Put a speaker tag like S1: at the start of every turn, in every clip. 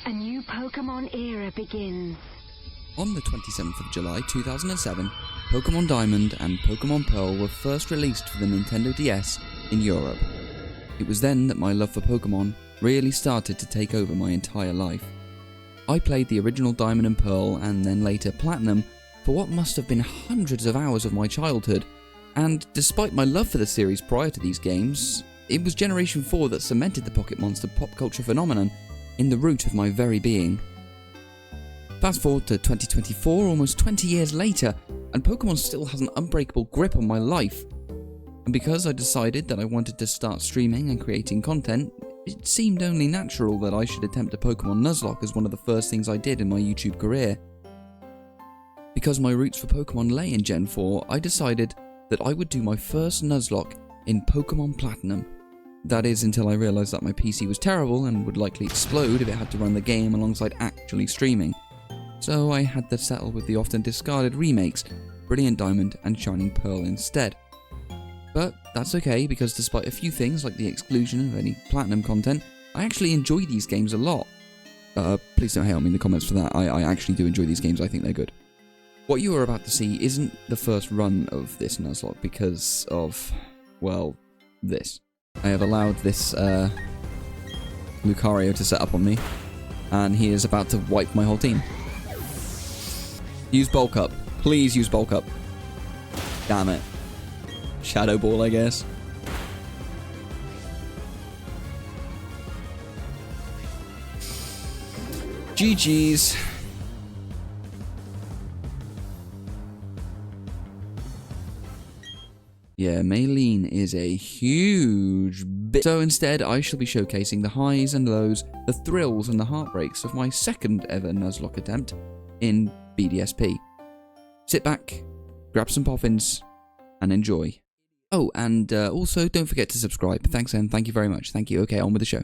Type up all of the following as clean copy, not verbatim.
S1: A new Pokémon era begins.
S2: On the 27th of July 2007, Pokémon Diamond and Pokémon Pearl were first released for the Nintendo DS in Europe. It was then that my love for Pokémon really started to take over my entire life. I played the original Diamond and Pearl and then later Platinum for what must have been hundreds of hours of my childhood, and despite my love for the series prior to these games, it was Generation 4 that cemented the Pocket Monster pop culture phenomenon in the root of my very being. Fast forward to 2024, almost 20 years later, and Pokémon still has an unbreakable grip on my life. And because I decided that I wanted to start streaming and creating content, it seemed only natural that I should attempt a Pokémon Nuzlocke as one of the first things I did in my YouTube career. Because my roots for Pokémon lay in Gen 4, I decided that I would do my first Nuzlocke in Pokémon Platinum. That is, until I realised that my PC was terrible and would likely explode if it had to run the game alongside actually streaming. So I had to settle with the often discarded remakes, Brilliant Diamond and Shining Pearl instead. But that's okay, because despite a few things like the exclusion of any Platinum content, I actually enjoy these games a lot. Please don't hate on me in the comments for that. I actually do enjoy these games, I think they're good. What you are about to see isn't the first run of this Nuzlocke because of, well, this. I have allowed this Lucario to set up on me, and he is about to wipe my whole team. Use bulk up. Please use bulk up. Damn it. Shadow Ball, I guess. GG's. Yeah, Maylene is a huge bit. So instead, I shall be showcasing the highs and lows, the thrills and the heartbreaks of my second ever Nuzlocke attempt in BDSP. Sit back, grab some poffins, and enjoy. Oh, and also don't forget to subscribe. Thanks, and thank you very much. Thank you. Okay, on with the show.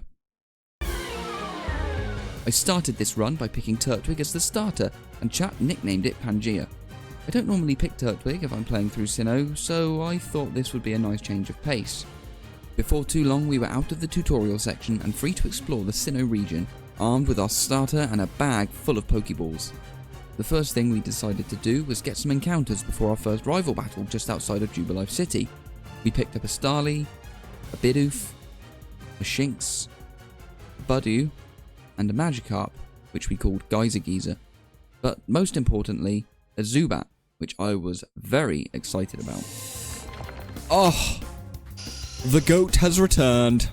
S2: I started this run by picking Turtwig as the starter, and chat nicknamed it Pangea. I don't normally pick Turtwig if I'm playing through Sinnoh, so I thought this would be a nice change of pace. Before too long, we were out of the tutorial section and free to explore the Sinnoh region, armed with our starter and a bag full of Pokeballs. The first thing we decided to do was get some encounters before our first rival battle just outside of Jubilife City. We picked up a Starly, a Bidoof, a Shinx, a Budew, and a Magikarp, which we called Geyser Geezer. But most importantly, a Zubat, which I was very excited about. Oh! The GOAT has returned!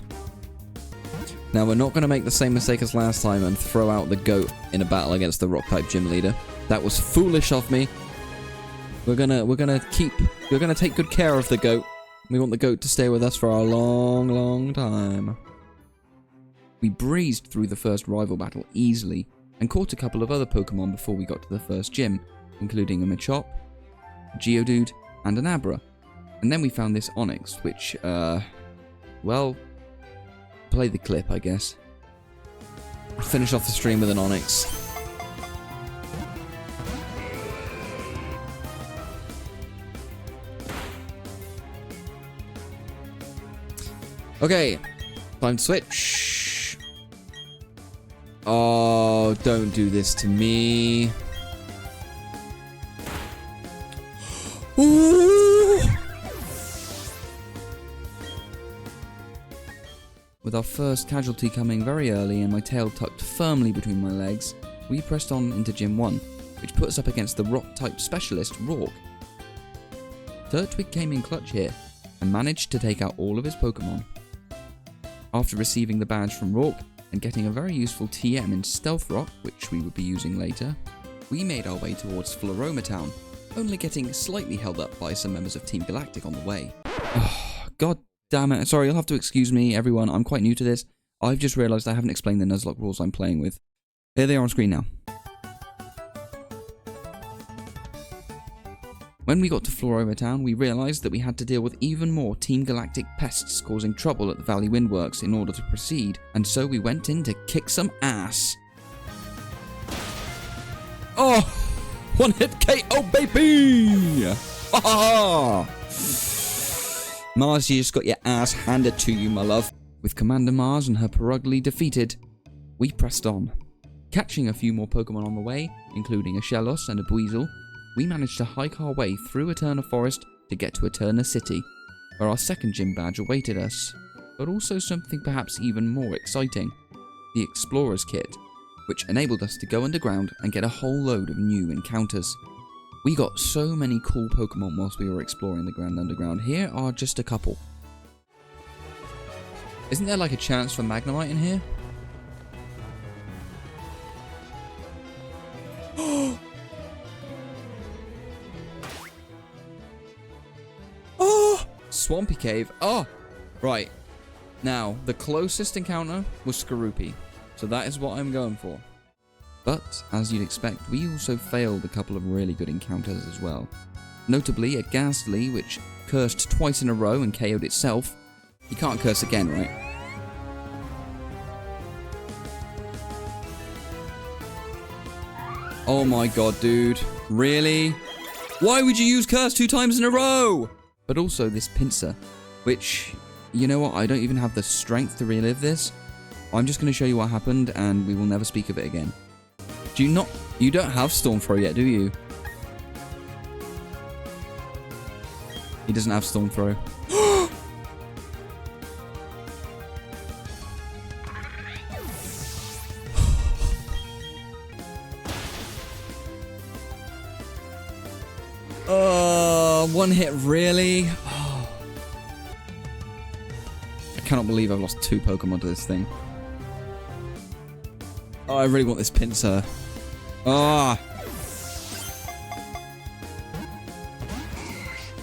S2: Now, we're not going to make the same mistake as last time and throw out the GOAT in a battle against the Rock-type gym leader. That was foolish of me. We're gonna take good care of the GOAT. We want the GOAT to stay with us for a long, long time. We breezed through the first rival battle easily and caught a couple of other Pokemon before we got to the first gym, including a Machop, a Geodude, and an Abra. And then we found this Onix, which, well, play the clip, I guess. Finish off the stream with an Onix. Okay, time to switch. Oh, don't do this to me. Ooh! With our first casualty coming very early and my tail tucked firmly between my legs, we pressed on into Gym 1, which put us up against the rock-type specialist, Rourke. Turtwig came in clutch here, and managed to take out all of his Pokemon. After receiving the badge from Rourke, and getting a very useful TM in Stealth Rock, which we would be using later, we made our way towards Floroma Town, only getting slightly held up by some members of Team Galactic on the way. God damn it. Sorry, you'll have to excuse me, everyone. I'm quite new to this. I've just realised I haven't explained the Nuzlocke rules I'm playing with. Here they are on screen now. When we got to Floroma Town, we realised that we had to deal with even more Team Galactic pests causing trouble at the Valley Windworks in order to proceed, and so we went in to kick some ass. Oh! One hit KO, baby! Ha ha! Mars, you just got your ass handed to you, my love. With Commander Mars and her Perugly defeated, we pressed on. Catching a few more Pokemon on the way, including a Shellos and a Buizel, we managed to hike our way through Eterna Forest to get to Eterna City, where our second gym badge awaited us, but also something perhaps even more exciting, the Explorer's Kit, which enabled us to go underground and get a whole load of new encounters. We got so many cool Pokemon whilst we were exploring the Grand Underground. Here are just a couple. Isn't there like a chance for Magnemite in here? Oh! Swampy Cave. Oh! Right. Now, the closest encounter was Skorupi, so that is what I'm going for. But, as you'd expect, we also failed a couple of really good encounters as well. Notably, a Ghastly, which cursed twice in a row and KO'd itself. You can't curse again, right? Oh my god, dude. Really? Why would you use curse 2 times in a row? But also this Pinsir, which, you know what, I don't even have the strength to relive this. I'm just going to show you what happened and we will never speak of it again. You don't have Storm Throw yet, do you? He doesn't have Storm Throw. One hit, really? Oh. I cannot believe I've lost 2 Pokemon to this thing. Oh, I really want this Pinsir. Ah!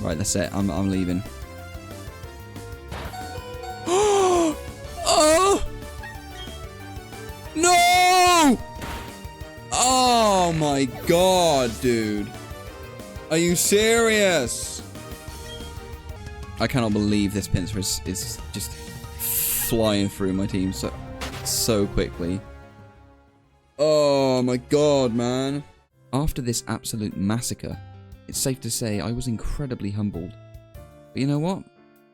S2: Right, that's it. I'm leaving. Oh! No! Oh my god, dude. Are you serious? I cannot believe this Pinsir is just flying through my team so quickly. Oh my god, man. After this absolute massacre, it's safe to say I was incredibly humbled. But you know what?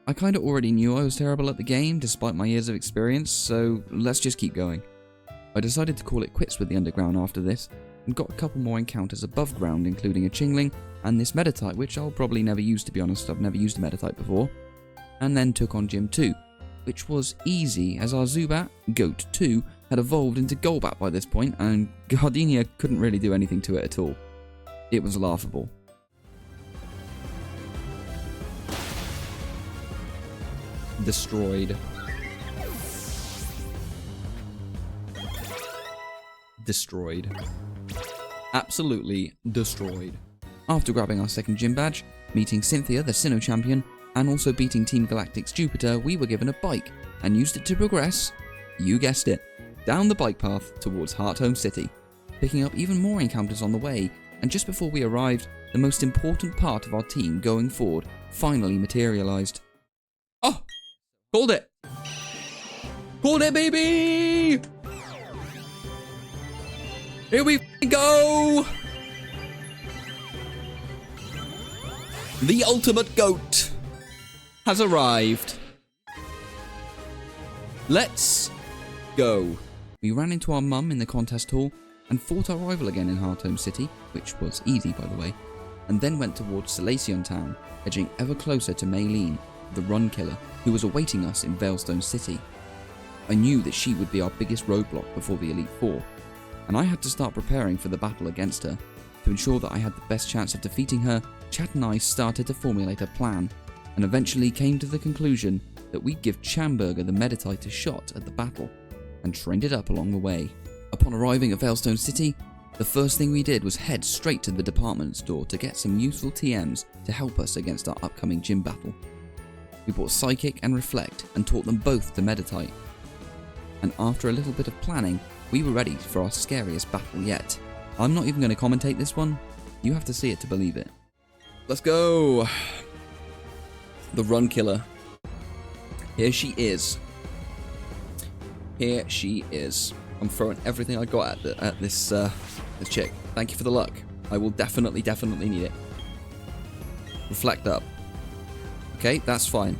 S2: I kind of already knew I was terrible at the game despite my years of experience, so let's just keep going. I decided to call it quits with the Underground after this, and got a couple more encounters above ground, including a Chingling and this Meditite, which I'll probably never use, to be honest. I've never used a Meditite before. And then took on Gym 2, which was easy as our Zubat, Goat 2, had evolved into Golbat by this point, and Gardenia couldn't really do anything to it at all. It was laughable. Destroyed. Destroyed. Absolutely destroyed. After grabbing our second gym badge, meeting Cynthia, the Sinnoh champion, and also beating Team Galactic's Jupiter, we were given a bike and used it to progress, you guessed it, down the bike path towards Hearthome City, picking up even more encounters on the way, and just before we arrived, the most important part of our team going forward finally materialized. Oh! Called it! Called it, baby! Here we go! The ultimate goat has arrived. Let's go. We ran into our mum in the contest hall and fought our rival again in Hearthome City, which was easy by the way, and then went towards Solaceon Town, edging ever closer to Maylene, the run killer, who was awaiting us in Veilstone City. I knew that she would be our biggest roadblock before the Elite Four, and I had to start preparing for the battle against her. To ensure that I had the best chance of defeating her, Chad and I started to formulate a plan, and eventually came to the conclusion that we'd give Chamburger the Meditite a shot at the battle, and trained it up along the way. Upon arriving at Veilstone City, the first thing we did was head straight to the department store to get some useful TMs to help us against our upcoming gym battle. We bought Psychic and Reflect and taught them both to Meditite. And after a little bit of planning, we were ready for our scariest battle yet. I'm not even going to commentate this one, you have to see it to believe it. Let's go! The run killer. Here she is. Here she is. I'm throwing everything I got at this chick. Thank you for the luck. I will definitely need it. Reflect up. Okay, that's fine.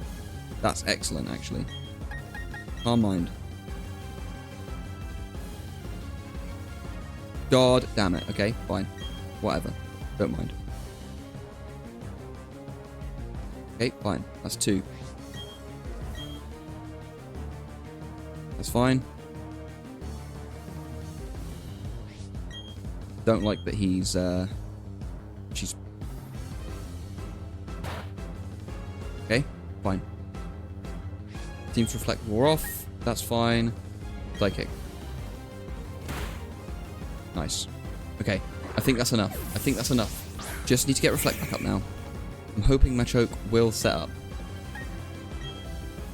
S2: That's excellent, actually. Calm mind. God damn it. Okay, fine. Whatever. Don't mind. Okay, fine. That's 2. That's fine. Don't like that he's, she's... Okay, fine. Team's Reflect wore off. That's fine. Psychic. Nice. Okay, I think that's enough. I think that's enough. Just need to get Reflect back up now. I'm hoping my choke will set up.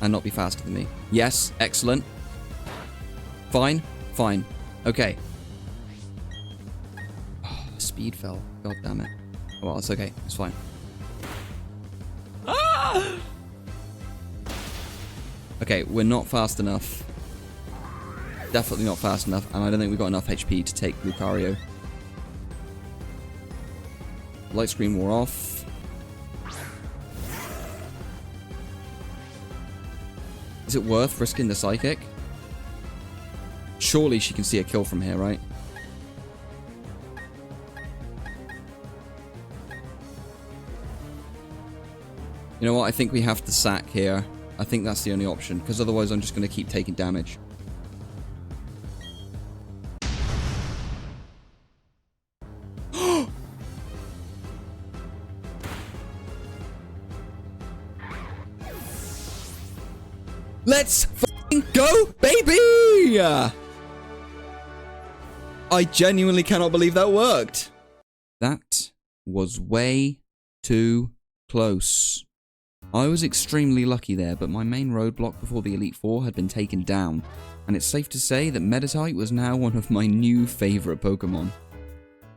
S2: And not be faster than me. Yes, excellent. Fine, fine. Okay. Oh, the speed fell. God damn it. Oh, well, it's okay. It's fine. Ah! Okay, we're not fast enough. Definitely not fast enough, and I don't think we've got enough HP to take Lucario. Light screen wore off. Is it worth risking the Psychic? Surely she can see a kill from here, right? You know what? I think we have to sack here. I think that's the only option, because otherwise I'm just going to keep taking damage. Let's fucking go, baby! I genuinely cannot believe that worked. That was way too close. I was extremely lucky there, but my main roadblock before the Elite Four had been taken down, and it's safe to say that Meditite was now one of my new favourite Pokemon.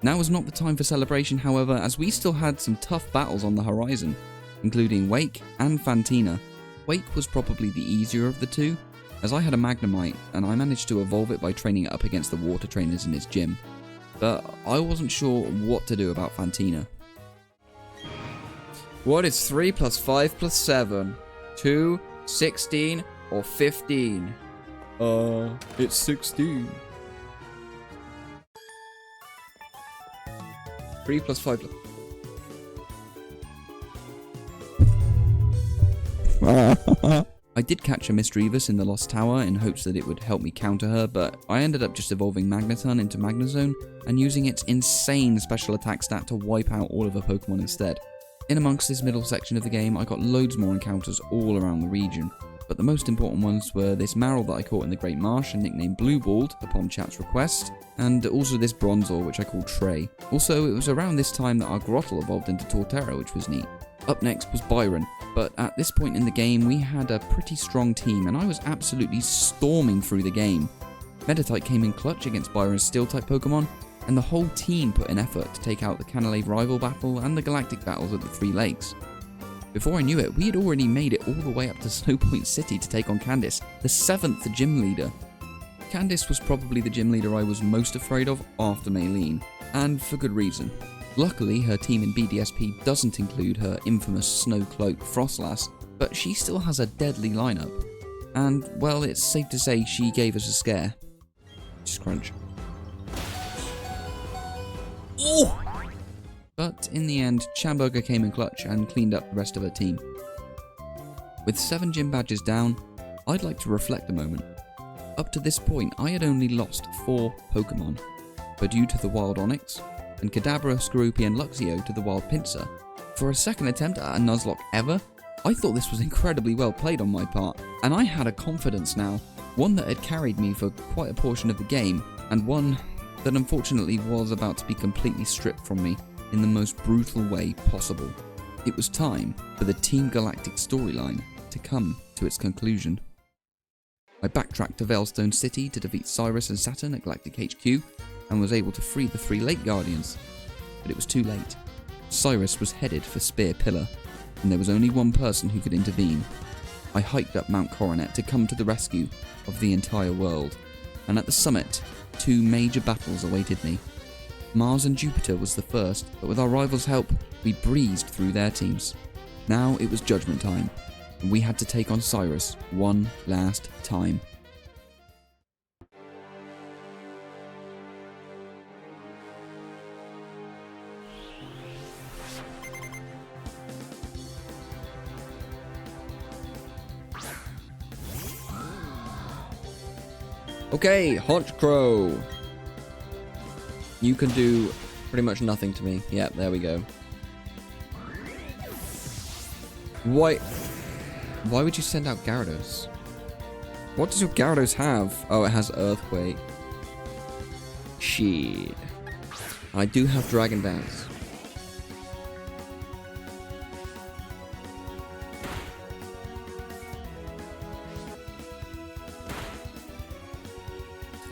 S2: Now was not the time for celebration, however, as we still had some tough battles on the horizon, including Wake and Fantina. Wake was probably the easier of the two, as I had a Magnemite, and I managed to evolve it by training it up against the water trainers in his gym. But I wasn't sure what to do about Fantina. What is 3 plus 5 plus 7? 2, 16, or 15? It's 16. 3 plus 5 plus... I did catch a Misdreavus in the Lost Tower in hopes that it would help me counter her, but I ended up just evolving Magneton into Magnezone and using its insane special attack stat to wipe out all of her Pokemon instead. In amongst this middle section of the game, I got loads more encounters all around the region, but the most important ones were this Marill that I caught in the Great Marsh and nicknamed Blueballed upon chat's request, and also this Bronzor which I called Trey. Also, it was around this time that our Grottle evolved into Torterra, which was neat. Up next was Byron, but at this point in the game we had a pretty strong team and I was absolutely storming through the game. Meditite came in clutch against Byron's Steel-type Pokemon, and the whole team put in effort to take out the Canalave rival battle and the galactic battles at the Three Lakes. Before I knew it, we had already made it all the way up to Snowpoint City to take on Candice, the 7th gym leader. Candice was probably the gym leader I was most afraid of after Maylene, and for good reason. Luckily, her team in BDSP doesn't include her infamous Snowcloak Frostlass, but she still has a deadly lineup. And, well, it's safe to say she gave us a scare. Just crunch. Oh! But in the end, Chamburger came in clutch and cleaned up the rest of her team. With 7 gym badges down, I'd like to reflect a moment. Up to this point, I had only lost 4 Pokemon, but due to the Wild Onix, and Kadabra, Skorupi and Luxio to the Wild Pinsir. For a second attempt at a Nuzlocke ever, I thought this was incredibly well played on my part, and I had a confidence now, one that had carried me for quite a portion of the game, and one that unfortunately was about to be completely stripped from me in the most brutal way possible. It was time for the Team Galactic storyline to come to its conclusion. I backtracked to Veilstone City to defeat Cyrus and Saturn at Galactic HQ, and was able to free the 3 Lake Guardians. But it was too late. Cyrus was headed for Spear Pillar, and there was only one person who could intervene. I hiked up Mount Coronet to come to the rescue of the entire world, and at the summit, 2 major battles awaited me. Mars and Jupiter was the first, but with our rivals' help, we breezed through their teams. Now it was judgment time, and we had to take on Cyrus one last time. Okay, Honchkrow. You can do pretty much nothing to me. Yeah, there we go. Why would you send out Gyarados? What does your Gyarados have? Oh, it has Earthquake. Shit. I do have Dragon Dance.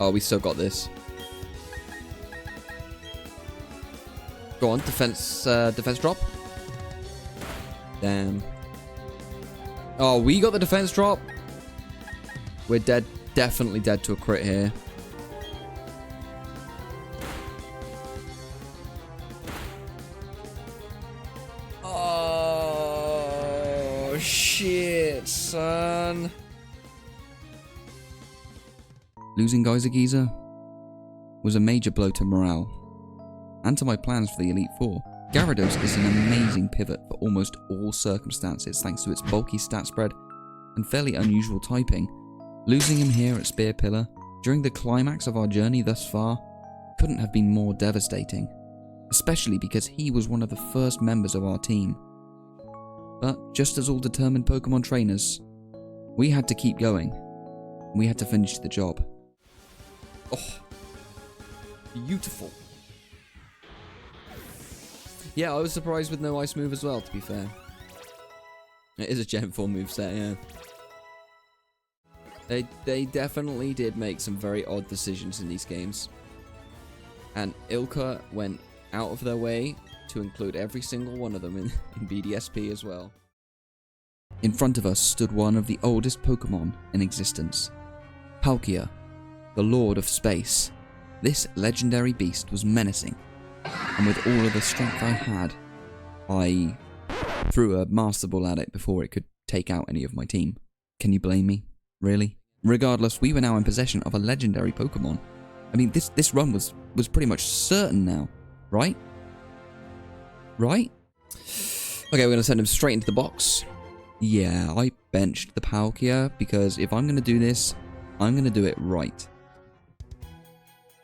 S2: Oh, we still got this. Go on, defense drop. Damn. Oh, we got the defense drop. We're dead. Definitely dead to a crit here. Oh, shit, son. Losing Geyser was a major blow to morale and to my plans for the Elite Four. Gyarados is an amazing pivot for almost all circumstances thanks to its bulky stat spread and fairly unusual typing. Losing him here at Spear Pillar during the climax of our journey thus far couldn't have been more devastating, especially because he was one of the first members of our team. But just as all determined Pokemon trainers, we had to keep going. We had to finish the job. Oh, beautiful. Yeah, I was surprised with no Ice move as well, to be fair. It is a Gen 4 moveset, yeah. They definitely did make some very odd decisions in these games. And Ilka went out of their way to include every single one of them in BDSP as well. In front of us stood one of the oldest Pokemon in existence. Palkia, the Lord of Space. This legendary beast was menacing. And with all of the strength I had, I threw a Master Ball at it before it could take out any of my team. Can you blame me? Really? Regardless, we were now in possession of a legendary Pokemon. I mean, this run was pretty much certain now, right? Right? Okay, we're going to send him straight into the box. Yeah, I benched the Palkia because if I'm going to do this, I'm going to do it right.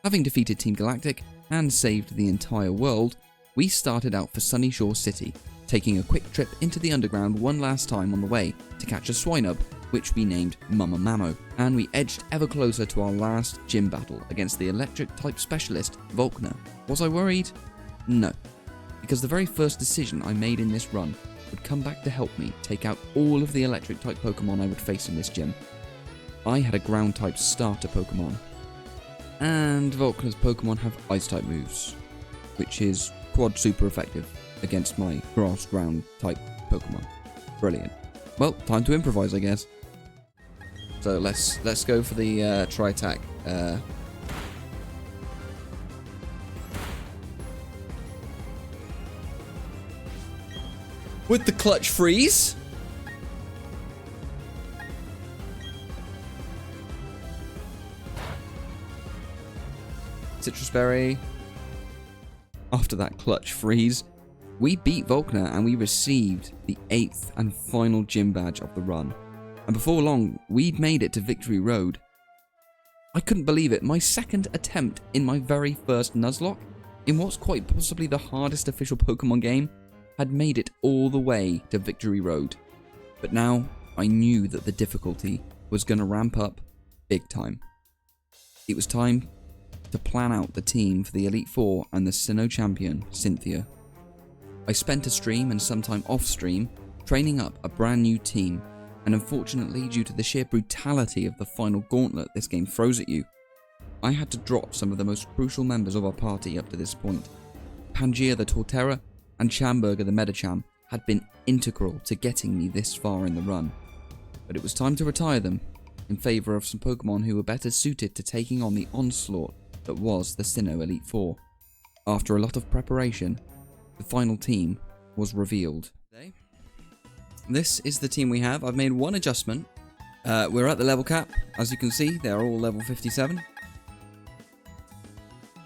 S2: Having defeated Team Galactic and saved the entire world, we started out for Sunny Shore City, taking a quick trip into the underground one last time on the way to catch a Swinub, which we named Mama Mamo, and we edged ever closer to our last gym battle against the electric-type specialist, Volkner. Was I worried? No, because the very first decision I made in this run would come back to help me take out all of the electric-type Pokemon I would face in this gym. I had a ground-type starter Pokemon, and Volkner's Pokemon have Ice-type moves, which is quad super effective against my grass ground type Pokemon. Brilliant. Well, time to improvise, I guess. So let's go for the tri-attack. With the clutch freeze. Citrus Berry. After that clutch freeze, we beat Volkner and we received the 8th and final gym badge of the run. And before long, we'd made it to Victory Road. I couldn't believe it. My second attempt in my very first Nuzlocke, in what's quite possibly the hardest official Pokemon game, had made it all the way to Victory Road. But now, I knew that the difficulty was going to ramp up big time. It was time to plan out the team for the Elite Four and the Sinnoh champion, Cynthia. I spent a stream and some time off stream training up a brand new team, and unfortunately due to the sheer brutality of the final gauntlet this game throws at you, I had to drop some of the most crucial members of our party up to this point. Pangaea the Torterra and Chamburger the Medicham had been integral to getting me this far in the run, but it was time to retire them in favour of some Pokemon who were better suited to taking on the onslaught that was the Sinnoh Elite Four. After a lot of preparation, the final team was revealed. This is the team we have. I've made one adjustment. We're at the level cap. As you can see, they're all level 57.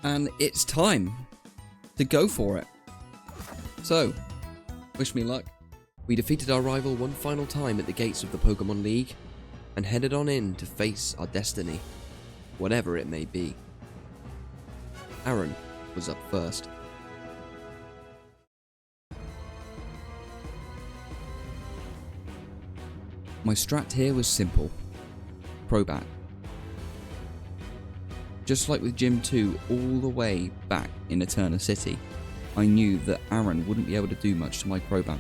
S2: And it's time to go for it. So, wish me luck.
S3: We defeated our rival one final time at the gates of the Pokemon League and headed on in to face our destiny. whatever it may be. Aaron was up first.
S2: My strat here was simple. Crobat. Just like with Gym 2 all the way back in Eterna City, I knew that Aaron wouldn't be able to do much to my Crobat,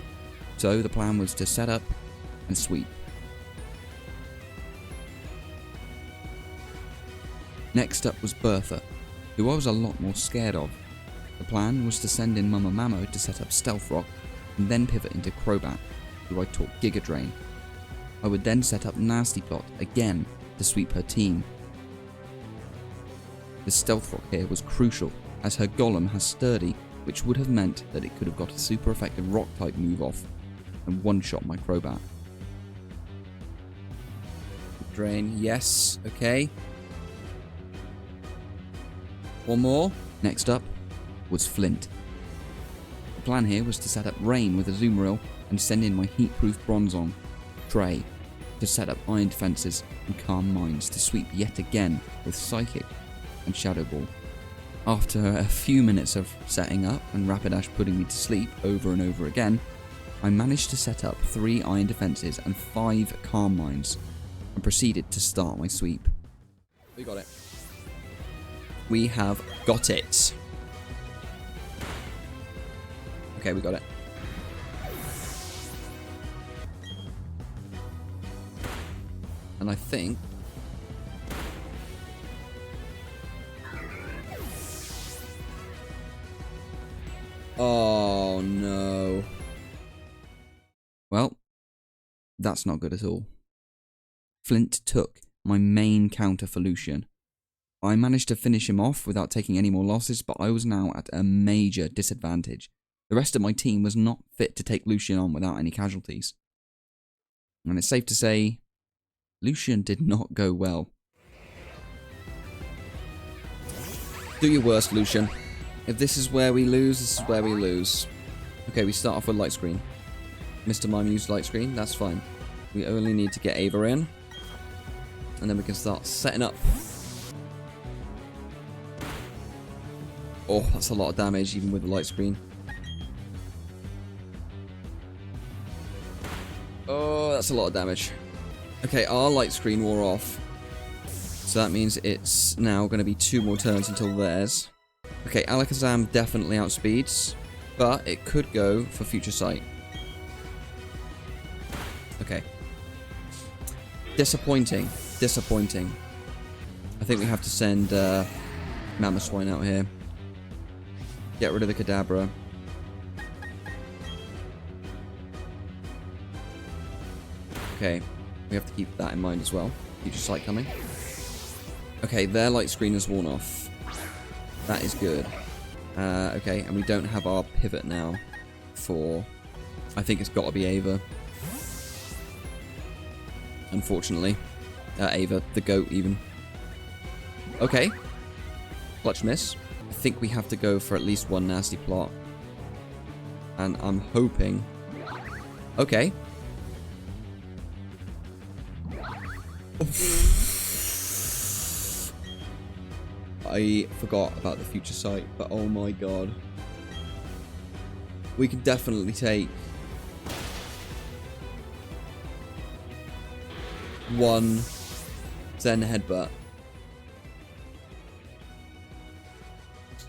S2: so the plan was to set up and sweep. Next up was Bertha, who I was a lot more scared of. The plan was to send in Mama Mamo to set up Stealth Rock, and then pivot into Crobat, who I taught Giga Drain. I would then set up Nasty Plot again to sweep her team. The Stealth Rock here was crucial, as her Golem has Sturdy, which would have meant that it could have got a super effective Rock type move off and one-shot my Crobat. Drain, yes, okay. One more. Next up was Flint. The plan here was to set up Rain with a Azumarill and send in my Heatproof Bronzong, Trey, to set up Iron Defences and Calm Minds to sweep yet again with Psychic and Shadow Ball. After a few minutes of setting up and Rapidash putting me to sleep over and over again, I managed to set up 3 Iron Defences and 5 Calm Minds and proceeded to start my sweep.
S3: We got it.
S2: We have got it. Okay, we got it. And I think... Oh no. Well, that's not good at all. Flint took my main counter for Lucian. I managed to finish him off without taking any more losses, but I was now at a major disadvantage. The rest of my team was not fit to take Lucian on without any casualties. And it's safe to say, Lucian did not go well. Do your worst, Lucian. If this is where we lose, this is where we lose. Okay, we start off with Light Screen. Mr. Mime used Light Screen, that's fine. We only need to get Ava in. And then we can start setting up. Oh, that's a lot of damage, even with the Light Screen. Oh, that's a lot of damage. Okay, our Light Screen wore off. So that means it's now going to be 2 more turns until theirs. Okay, Alakazam definitely outspeeds, but it could go for Future Sight. Okay. Disappointing. Disappointing. I think we have to send Mamoswine out here. Get rid of the Kadabra. Okay, we have to keep that in mind as well. Future Sight coming. Okay, their Light Screen has worn off. That is good. Okay, and we don't have our pivot now for... I think it's got to be Ava. Unfortunately. Ava, the goat even. Okay. Clutch miss. I think we have to go for at least 1 Nasty Plot. And I'm hoping... Okay. I forgot about the Future Sight, but oh my god. We can definitely take 1 Zen Headbutt.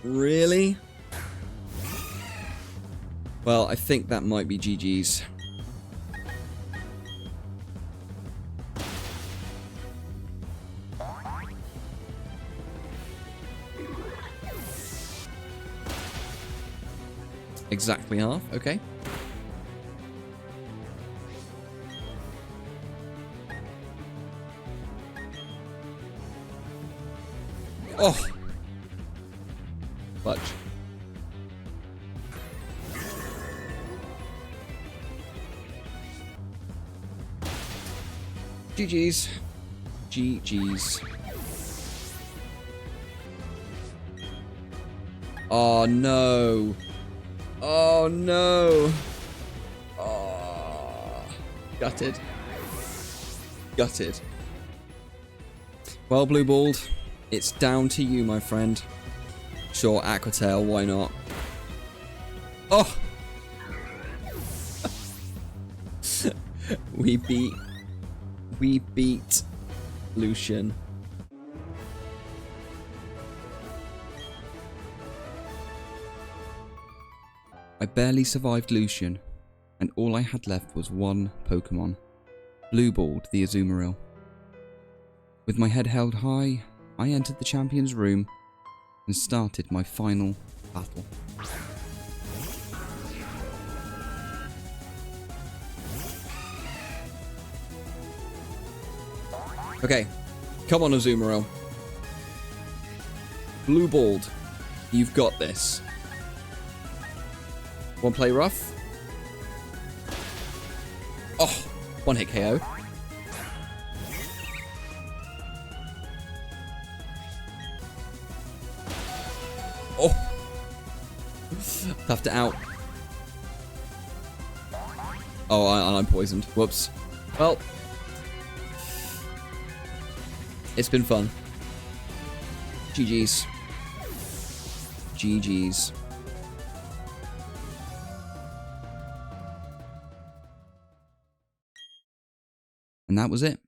S2: Really? Well, I think that might be GG's. Exactly half, okay. Oh! Fudge. GG's. GG's. Oh no! Oh no! Oh, gutted. Gutted. Well, Blue Balled, It's down to you, my friend. Sure, Aqua Tail, why not? Oh! We beat Lucian. I barely survived Lucian, and all I had left was one Pokemon. Blue-balled the Azumarill. With my head held high, I entered the champion's room and started my final battle. Okay, come on Azumarill. Blue-balled, you've got this. One play rough. Oh, one hit KO. Oh, toughed it out. Oh, I'm poisoned. Whoops. Well, it's been fun. GG's. GG's. And that was it.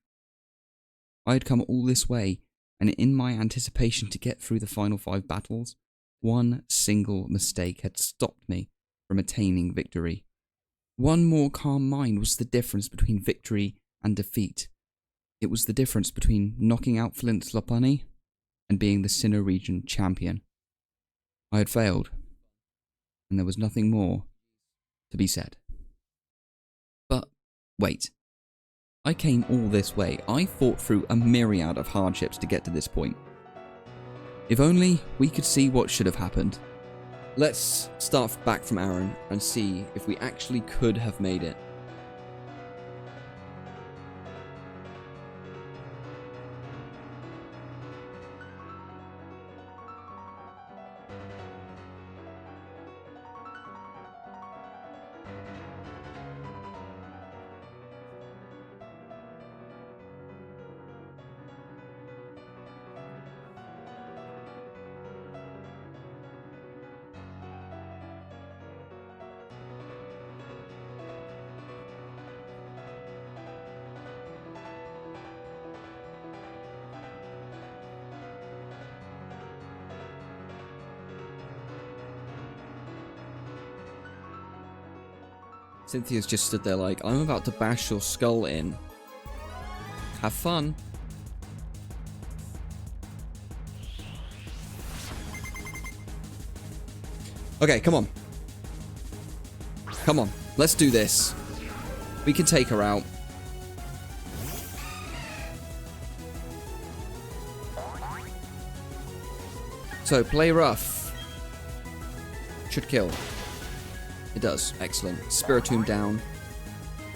S2: I had come all this way, and in my anticipation to get through the final 5 battles, one single mistake had stopped me from attaining victory. One more calm mind was the difference between victory and defeat. It was the difference between knocking out Flint's Lopunny and being the Sinnoh region champion. I had failed, and there was nothing more to be said. But wait. I came all this way. I fought through a myriad of hardships to get to this point. If only we could see what should have happened. Let's start back from Aaron and see if we actually could have made it. Cynthia's just stood there like, I'm about to bash your skull in. Have fun. Okay, come on. Come on, let's do this. We can take her out. So, play rough. Should kill. It does. Excellent. Spiritomb down.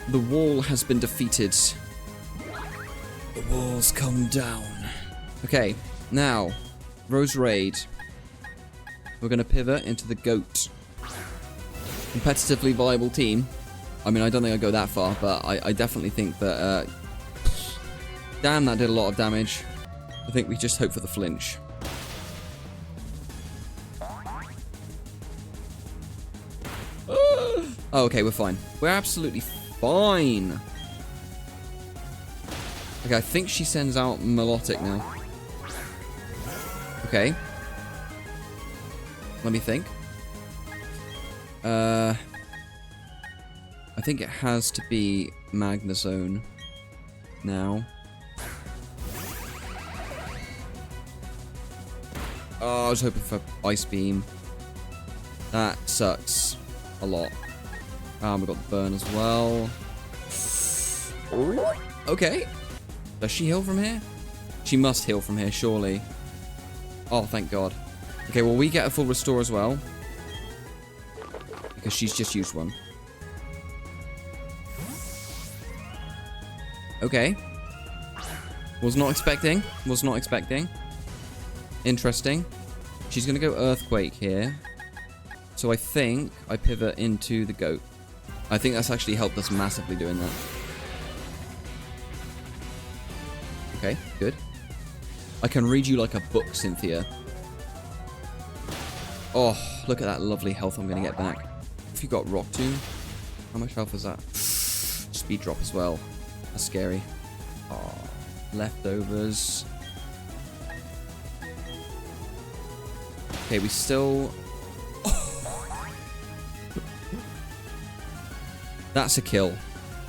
S2: The wall has been defeated. The walls come down. Okay, now, Rose Raid. We're going to pivot into the GOAT. Competitively viable team. I mean, I don't think I'd go that far, but I definitely think that... damn, that did a lot of damage. I think we just hope for the flinch. Oh, okay, we're fine. We're absolutely fine. Okay, I think she sends out Melodic now. Okay. Let me think. I think it has to be Magnezone now. Oh, I was hoping for Ice Beam. That sucks a lot. We've got the burn as well. Okay. Does she heal from here? She must heal from here, surely. Oh, thank God. Okay, well, we get a full restore as well. Because she's just used one. Okay. Was not expecting. Was not expecting. Interesting. She's going to go Earthquake here. So I think I pivot into the GOAT. I think that's actually helped us massively doing that. Okay, good. I can read you like a book, Cynthia. Oh, look at that lovely health I'm going to get back. If you got Rock Tomb, how much health is that? Speed drop as well. That's scary. Oh, leftovers. Okay, we still... That's a kill.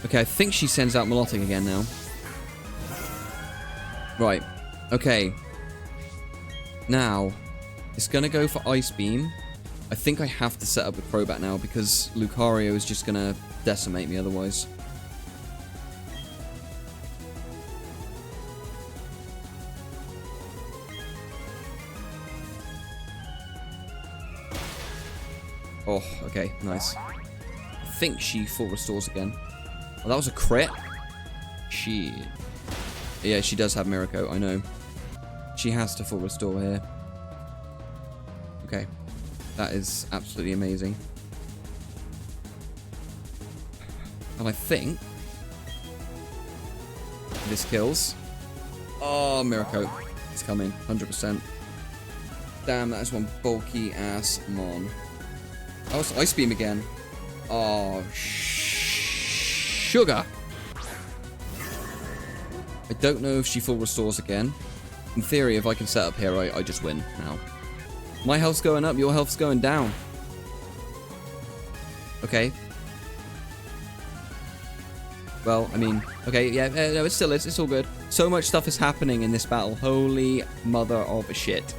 S2: Okay, I think she sends out Melodic again now. Right. Okay. Now, it's going to go for Ice Beam. I think I have to set up a Crobat now because Lucario is just going to decimate me otherwise. Oh, okay, nice. I think she full restores again. Oh, that was a crit? Shit. Yeah, she does have Miracle, I know. She has to full restore here. Okay. That is absolutely amazing. And I think this kills. Oh, Miracle. It's coming, 100%. Damn, that is one bulky ass mon. Oh, it's Ice Beam again. Oh, sugar. I don't know if she full restores again. In theory, if I can set up here, I just win now. My health's going up, your health's going down. Okay. Well, I mean, okay, yeah, no, it still is. It's all good. So much stuff is happening in this battle. Holy mother of a shit.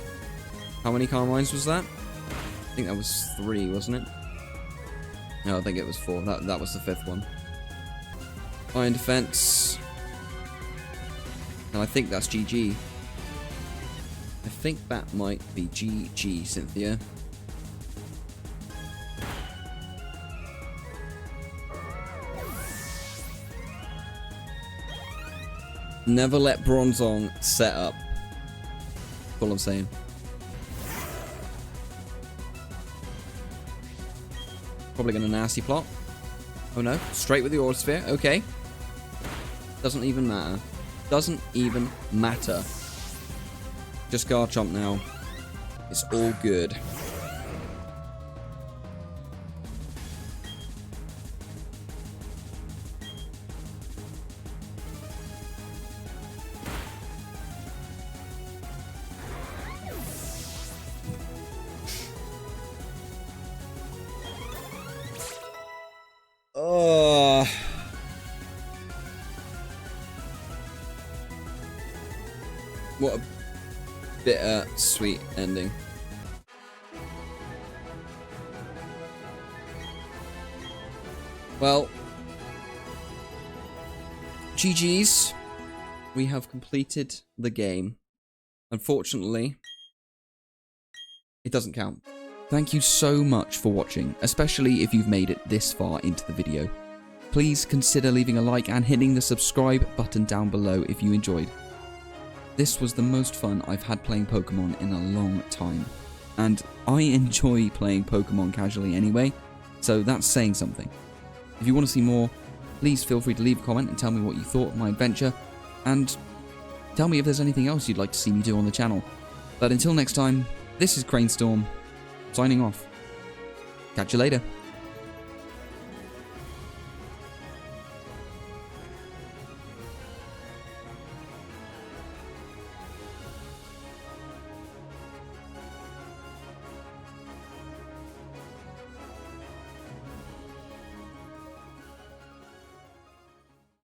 S2: How many Carmines was that? I think that was 3, wasn't it? No, I think it was 4. That was the 5th one. Iron Defense. And I think that's GG. I think that might be GG, Cynthia. Never let Bronzong set up. That's all I'm saying. Probably gonna nasty plot. Oh no, straight with the Aura Sphere. Okay. Doesn't even matter. Doesn't even matter. Just Garchomp now. It's all good. Oh. What a bitter, sweet ending. Well, GG's. We have completed the game. Unfortunately, it doesn't count. Thank you so much for watching, especially if you've made it this far into the video. Please consider leaving a like and hitting the subscribe button down below if you enjoyed. This was the most fun I've had playing Pokemon in a long time, and I enjoy playing Pokemon casually anyway, so that's saying something. If you want to see more, please feel free to leave a comment and tell me what you thought of my adventure, and tell me if there's anything else you'd like to see me do on the channel. But until next time, this is Cranestorm, signing off. Catch you later.